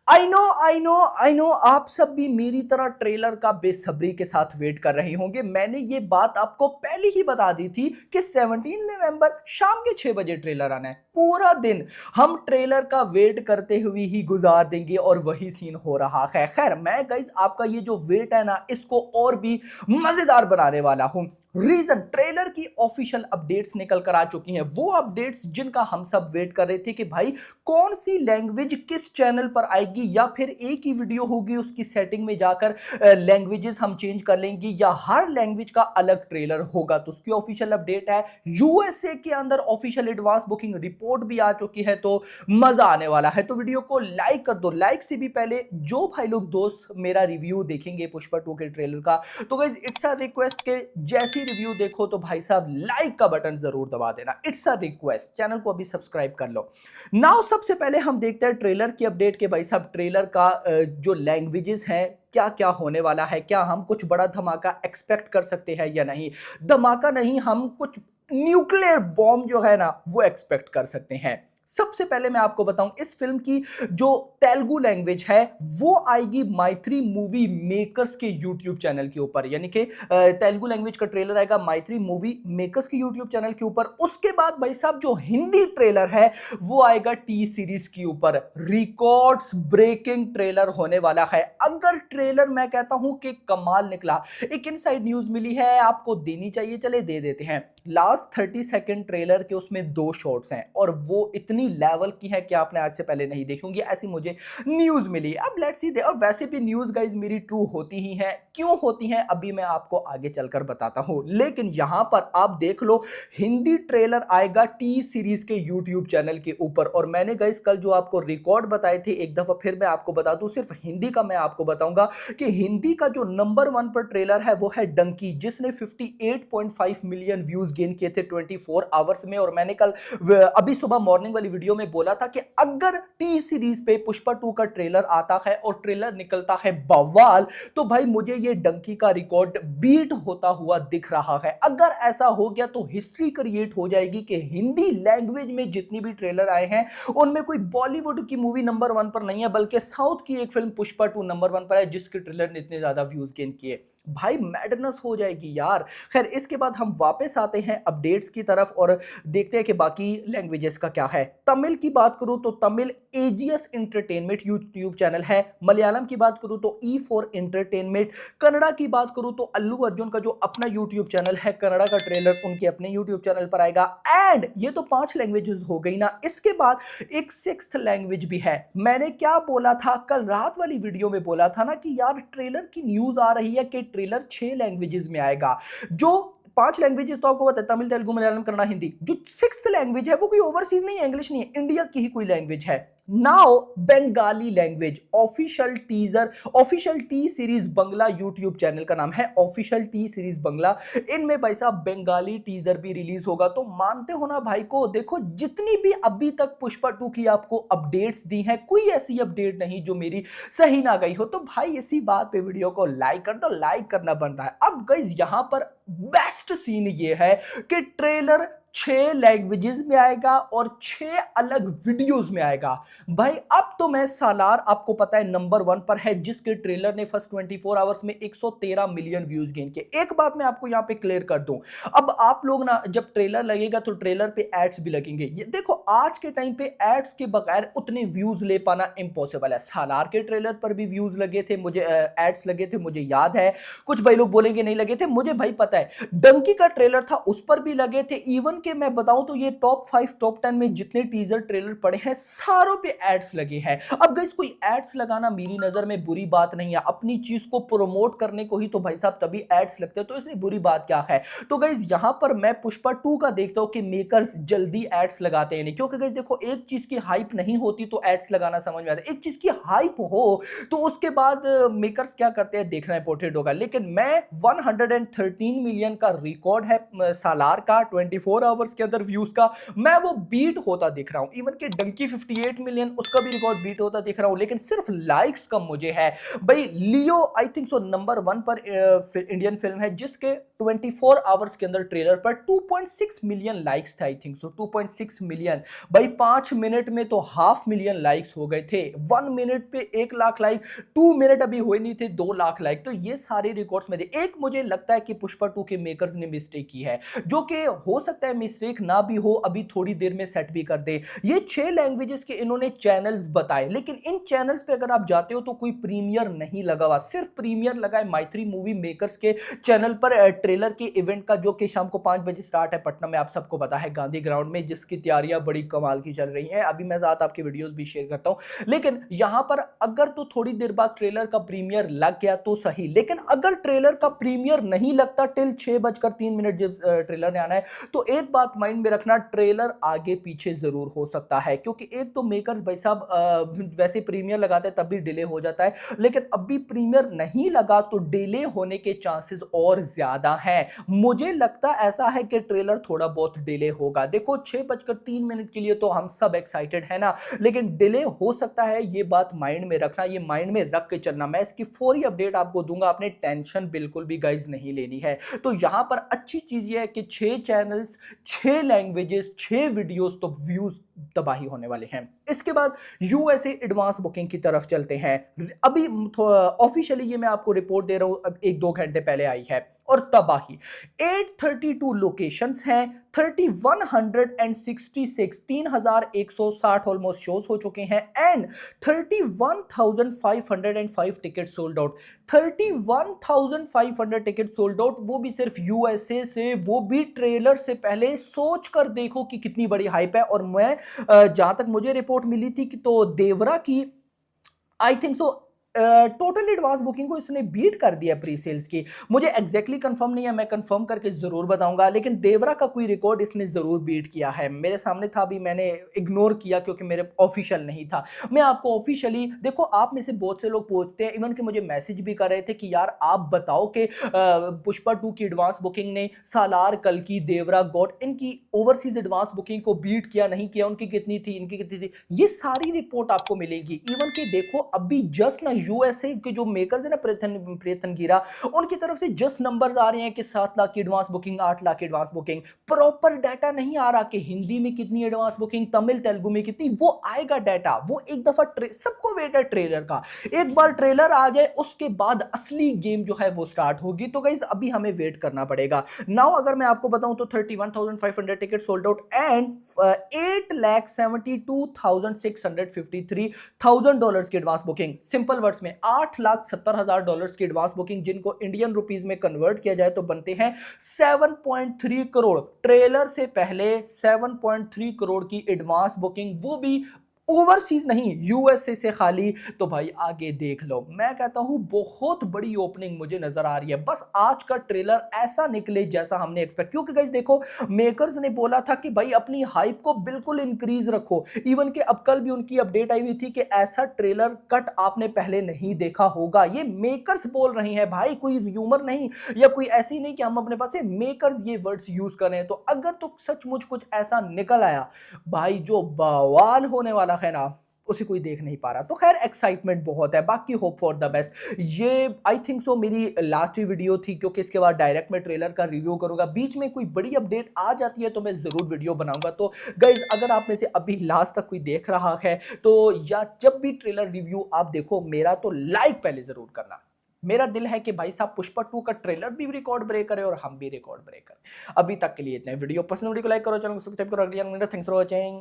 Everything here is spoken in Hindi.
आई नो आप सब भी मेरी तरह ट्रेलर का बेसब्री के साथ वेट कर रहे होंगे। मैंने ये बात आपको पहले ही बता दी थी कि 17 नवंबर शाम के 6 बजे ट्रेलर आना है। पूरा दिन हम ट्रेलर का वेट करते हुए ही गुजार देंगे और वही सीन हो रहा है। खैर मैं गाइस आपका ये जो वेट है ना, इसको और भी मजेदार बनाने वाला हूं। रीजन, ट्रेलर की ऑफिशियल अपडेट्स निकल कर आ चुकी हैं, वो अपडेट्स जिनका हम सब वेट कर रहे थे कि भाई कौन सी लैंग्वेज किस चैनल पर आएगी, या फिर एक ही वीडियो होगी उसकी सेटिंग में जाकर लैंग्वेजेस हम चेंज कर लेंगे, या हर लैंग्वेज का अलग ट्रेलर होगा। तो उसकी ऑफिशियल अपडेट है। यूएसए के अंदर ऑफिशियल एडवांस बुकिंग रिपोर्ट भी आ चुकी है, तो मजा आने वाला है। तो वीडियो को लाइक कर दो। लाइक से भी पहले जो भाई लोग दोस्त मेरा रिव्यू देखेंगे पुष्पा 2 के ट्रेलर का, तो गाइस इट्स अ रिक्वेस्ट के जैसी रिव्यू देखो तो भाई साहब लाइक का बटन जरूर दबा देना। इट्स अ रिक्वेस्ट, चैनल को अभी सब्सक्राइब कर लो। नाउ सबसे पहले हम देखते हैं ट्रेलर की अपडेट के भाई साहब ट्रेलर का जो लैंग्वेजेस हैं क्या क्या होने वाला है। क्या हम कुछ बड़ा धमाका एक्सपेक्ट कर सकते हैं या नहीं? धमाका नहीं, हम कुछ न्यूक्लियर बॉम्ब जो है ना वो एक्सपेक्ट कर सकते हैं। सबसे पहले मैं आपको बताऊं, इस फिल्म की जो तेलुगु लैंग्वेज है वो आएगी मैत्री मूवी मेकर्स के यूट्यूब चैनल के ऊपर। यानी कि तेलुगु लैंग्वेज का ट्रेलर आएगा मैत्री मूवी मेकर्स के यूट्यूब चैनल के ऊपर। उसके बाद भाई साहब जो हिंदी ट्रेलर है वो आएगा टी सीरीज के ऊपर। रिकॉर्ड्स ब्रेकिंग ट्रेलर होने वाला है। अगर ट्रेलर मैं कहता हूं कि कमाल निकला, एक इनसाइड न्यूज मिली है आपको देनी चाहिए, चले दे देते हैं। लास्ट 30 सेकंड ट्रेलर के उसमें 2 शॉट्स हैं और वो इतनी लेवल की है कि आपने आज से पहले नहीं देखी होंगी, ऐसी मुझे न्यूज मिली। अब लेट्स सी दे, और वैसे भी न्यूज गाइज मेरी ट्रू होती ही हैं। क्यों होती हैं अभी मैं आपको आगे चलकर बताता हूं, लेकिन यहां पर आप देख लो हिंदी ट्रेलर आएगा टी सीरीज के यूट्यूब चैनल के ऊपर। और मैंने गाइज कल जो आपको रिकॉर्ड बताए थे, एक दफा फिर मैं आपको बता दूं, सिर्फ हिंदी का मैं आपको बताऊंगा कि हिंदी का जो नंबर 1 पर ट्रेलर है वो है डंकी, जिसने 58.5 मिलियन व्यूज गेन किए थे 24 आवर्स में। और मैंने कल अभी सुबह मॉर्निंग वाली वीडियो में बोला था कि अगर टी सीरीज पे पुष्पा 2 का ट्रेलर आता है और ट्रेलर निकलता है बवाल, तो भाई मुझे ये डंकी का रिकॉर्ड बीट होता हुआ दिख रहा है। अगर ऐसा हो गया तो हिस्ट्री क्रिएट हो जाएगी कि हिंदी लैंग्वेज में जितनी भी ट्रेलर आए हैं उनमें कोई बॉलीवुड की मूवी नंबर 1 पर नहीं है, बल्कि साउथ की एक फिल्म पुष्पा 2 नंबर 1 पर है, जिसके ट्रेलर ने इतने ज्यादा व्यूज गेन किए। भाई मैडनेस हो जाएगी यार। खैर इसके बाद हम वापस आते हैं अपडेट्स की तरफ और देखते हैं कि बाकी लैंग्वेजेस का क्या है। तमिल की बात करूं तो Tamil AGS entertainment YouTube channel है। मलयालम की बात करूं तो ई फॉर एंटरटेनमेंट। कन्नड़ा की बात करूं तो अल्लू अर्जुन का जो अपना यूट्यूब चैनल है, कन्नड़ा का ट्रेलर उनके अपने यूट्यूब चैनल पर आएगा। एंड ये तो 5 लैंग्वेजेस हो गई ना, इसके बाद एक 6th लैंग्वेज भी है। मैंने क्या बोला था कल रात वाली वीडियो में, बोला था ना कि यार ट्रेलर की न्यूज आ रही है कि ट्रेलर 6 लैंग्वेजेस में आएगा। जो 5 लैंग्वेजेस तो आपको पता है, तमिल तेलुगु मलयालम कन्नड़ा हिंदी। जो 6th लैंग्वेज है वो कोई ओवरसीज नहीं है, इंग्लिश नहीं है, इंडिया की ही कोई लैंग्वेज है। Now Bengali language official teaser, official T Series Bangla YouTube channel का नाम है ऑफिशियल टी सीरीज बंगला। इनमें भाई साहब बंगाली टीजर भी रिलीज होगा। तो मानते हो ना भाई को, देखो जितनी भी अभी तक पुष्पा 2 की आपको अपडेट्स दी हैं, कोई ऐसी अपडेट नहीं जो मेरी सही ना गई हो। तो भाई इसी बात पे वीडियो को लाइक कर दो, लाइक करना बनता है। अब गाइस यहां पर बेस्ट सीन ये है कि ट्रेलर 6 लैंग्वेजेस में आएगा और 6 अलग वीडियोस में आएगा। भाई अब तो मैं सालार, आपको पता है नंबर 1 पर है, जिसके ट्रेलर ने फर्स्ट 24 आवर्स में 113 मिलियन व्यूज गेन किए। एक बात मैं आपको यहां पे क्लियर कर दूं, अब आप लोग ना जब ट्रेलर लगेगा तो ट्रेलर पे एड्स भी लगेंगे। ये देखो आज के टाइम पे एड्स के बगैर उतने व्यूज ले पाना इम्पॉसिबल है। सालार के ट्रेलर पर भी व्यूज लगे थे, मुझे एड्स लगे थे, मुझे याद है। कुछ भाई लोग बोलेंगे नहीं लगे थे, मुझे भाई पता है। डंकी का ट्रेलर था उस पर भी लगे थे। इवन के मैं बताऊं तो ये टॉप 5 टॉप 10 में जितने टीजर ट्रेलर पड़े हैं सारों पे एड्स लगे हैं। अब गाइस कोई एड्स लगाना मेरी नजर में बुरी बात नहीं है, अपनी चीज को प्रमोट करने को ही तो भाई साहब तभी एड्स लगते हैं, तो इसमें बुरी बात क्या है। तो गाइस यहां पर मैं पुष्पा 2 का देखता हूं कि मेकर्स जल्दी एड्स लगाते हैं नहीं, क्योंकि गाइस देखो एक चीज की हाइप नहीं होती तो एड्स लगाना समझ में आता है। एक चीज की हाइप हो तो उसके बाद मेकर्स क्या करते हैं देखना इंपॉर्टेंट होगा। लेकिन मैं 113 मिलियन का रिकॉर्ड है सालार का 24 आवर्स के अंदर व्यूज का मैं वो बीट होता दिख रहा हूं। इवन के डंकी 58 मिलियन उसका भी रिकॉर्ड बीट होता दिख रहा हूं, लेकिन सिर्फ लाइक्स कम मुझे है। भाई लियो आई थिंक सो नंबर 1 पर इंडियन फिल्म है जिसके 24 आवर्स के अंदर ट्रेलर पर 2.6 मिलियन लाइक्स थे। I think so 2.6 million. भाई 5 मिनट में तो 500,000 लाइक्स हो गए थे। 1 मिनट पे 1 लाख लाइक, 2 मिनट अभी हुए नहीं थे 2 लाख लाइक। तो ये सारे रिकॉर्ड्स में एक मुझे लगता है कि पुष्पा 2 के मेकर्स ने मिस्टेक की है, जो कि हो सकता है मिस्टेक ना भी हो, अभी थोड़ी देर में सेट भी कर दे। ये 6 लैंग्वेजेस के इन्होंने चैनल्स बताए, लेकिन इन चैनल्स पे अगर आप जाते हो तो कोई प्रीमियर नहीं लगा हुआ, सिर्फ प्रीमियर लगा है माइत्री मूवी मेकर्स के चैनल पर ट्रेलर के इवेंट का, जो कि शाम को 5 बजे स्टार्ट है पटना में, आप सबको पता है गांधी ग्राउंड में, जिसकी तैयारियां बड़ी कमाल की चल रही हैं। अभी मैं साथ आपके वीडियोस भी शेयर करता हूं, लेकिन यहां पर अगर तो थोड़ी देर बाद ट्रेलर का प्रीमियर लग गया तो सही, लेकिन अगर ट्रेलर का प्रीमियर नहीं लगता टिल 6:03 जब ट्रेलर ने आना है, तो एक बात माइंड में रखना, ट्रेलर आगे पीछे जरूर हो सकता है। क्योंकि एक तो मेकर्स भाई साहब वैसे प्रीमियर लगाते हैं तब भी डिले हो जाता है, लेकिन अभी प्रीमियर नहीं लगा तो डिले होने के चांसेस और ज्यादा हैं। मुझे लगता ऐसा है कि ट्रेलर थोड़ा बहुत डिले होगा। देखो 6:03 के लिए तो हम सब एक्साइटेड है ना, लेकिन डिले हो सकता है, ये बात माइंड में रखना, ये माइंड में रख के चलना। मैं इसकी फौरी अपडेट आपको दूंगा, आपने टेंशन बिल्कुल भी गाइस नहीं लेनी है। तो यहां पर अच्छी चीज ये है कि 6 चैनल्स, 6 लैंग्वेजेस, 6 वीडियोस, तो व्यूज तबाही होने वाले हैं। इसके बाद यूएसए एडवांस बुकिंग की तरफ चलते हैं। अभी ऑफिशियली ये मैं आपको रिपोर्ट दे रहा हूं, अब 1-2 घंटे पहले आई है, और तबाही 832 लोकेशंस हैं, 3166 3160 ऑलमोस्ट शोज हो चुके हैं, and 31,505 ticket sold out. 31,500 ticket sold out, वो भी सिर्फ यूएसए से, वो भी ट्रेलर से पहले। सोच कर देखो कि कितनी बड़ी हाइप है। और मैं जहां तक मुझे रिपोर्ट मिली थी कि तो देवरा की I think so total advance booking को इसने बीट कर दिया प्री सेल्स की। मुझे एग्जैक्टली कंफर्म नहीं है, मैं कंफर्म करके जरूर बताऊंगा, लेकिन देवरा का कोई रिकॉर्ड इसने जरूर बीट किया है। मेरे सामने था, अभी मैंने इग्नोर किया क्योंकि मेरे ऑफिशियल नहीं था। मैं आपको ऑफिशियली, देखो आप में से बहुत से लोग पूछते हैं, इवन कि मुझे मैसेज भी कर रहे थे कि यार आप बताओ कि पुष्पा 2 की एडवांस बुकिंग ने सालार, कल्कि, देवरा, गॉड, इनकी ओवरसीज एडवांस बुकिंग को बीट किया नहीं किया, उनकी कितनी थी, इनकी कितनी थी, ये सारी रिपोर्ट आपको मिलेगी। इवन कि देखो अभी जस्ट ना यूएसए के जो मेकर्स है ना, प्रेतन गिरा, उनकी तरफ से जस्ट नंबर्स आ रहे हैं कि 7 लाख की एडवांस बुकिंग, 8 लाख की एडवांस बुकिंग। प्रॉपर डाटा नहीं आ रहा कि हिंदी में कितनी एडवांस बुकिंग, तमिल तेलुगु में कितनी, वो आएगा डाटा। वो एक दफा सबको वेट है ट्रेलर का, एक बार ट्रेलर आ जाए उसके बाद असली गेम जो है वो स्टार्ट होगी। तो गाइस अभी हमें वेट करना पड़ेगा। नाउ अगर मैं आपको बताऊं तो 31,500 टिकट सोल्ड आउट, एंड $8,72,653 की एडवांस बुकिंग। सिंपल वर्ड्स में $8,70,000 की एडवांस बुकिंग, जिनको इंडियन रुपीस में कन्वर्ट किया जाए तो बनते हैं 7.3 करोड़। ट्रेलर से पहले 7.3 करोड़ की एडवांस बुकिंग, वो भी ओवरसीज नहीं, यूएसए से खाली। तो भाई आगे देख लो, मैं कहता हूं बहुत बड़ी ओपनिंग मुझे नजर आ रही है। बस आज का ट्रेलर ऐसा निकले जैसा हमने एक्सपेक्ट, क्योंकि गाइस देखो मेकर्स ने बोला था कि भाई अपनी हाइप को बिल्कुल इंक्रीज रखो। इवन के अब कल भी उनकी अपडेट आई हुई थी कि ऐसा ट्रेलर कट आपने पहले नहीं देखा होगा। ये मेकर्स बोल रहे हैं भाई, कोई र्यूमर नहीं, या कोई ऐसी नहीं कि हम अपने पास, मेकर्स ये वर्ड्स यूज कर रहे हैं। तो अगर तो सचमुच कुछ ऐसा निकल आया भाई, जो बवाल होने वाला है ना, उसे कोई देख नहीं पा रहा। तो खैर एक्साइटमेंट बहुत है, बाकी होप फॉर द बेस्ट। ये आई थिंक सो मेरी लास्ट वीडियो थी, क्योंकि इसके बाद डायरेक्ट मैं ट्रेलर का रिव्यू करूंगा। बीच में कोई बड़ी अपडेट आ जाती है तो मैं जरूर वीडियो बनाऊंगा। तो गाइज अगर आप में से अभी लास्ट तक कोई देख रहा है तो, या जब भी ट्रेलर रिव्यू आप देखो, मेरा तो लाइक पहले जरूर करना। मेरा दिल है कि भाई साहब पुष्पा 2 का ट्रेलर भी रिकॉर्ड ब्रेक करे और हम भी रिकॉर्ड ब्रेक करें। अभी तक के लिए इतना। वीडियो पसंद, वीडियो को लाइक करो, चैनल को सब्सक्राइब करो। अगली थैंक्स फॉर वॉचिंग।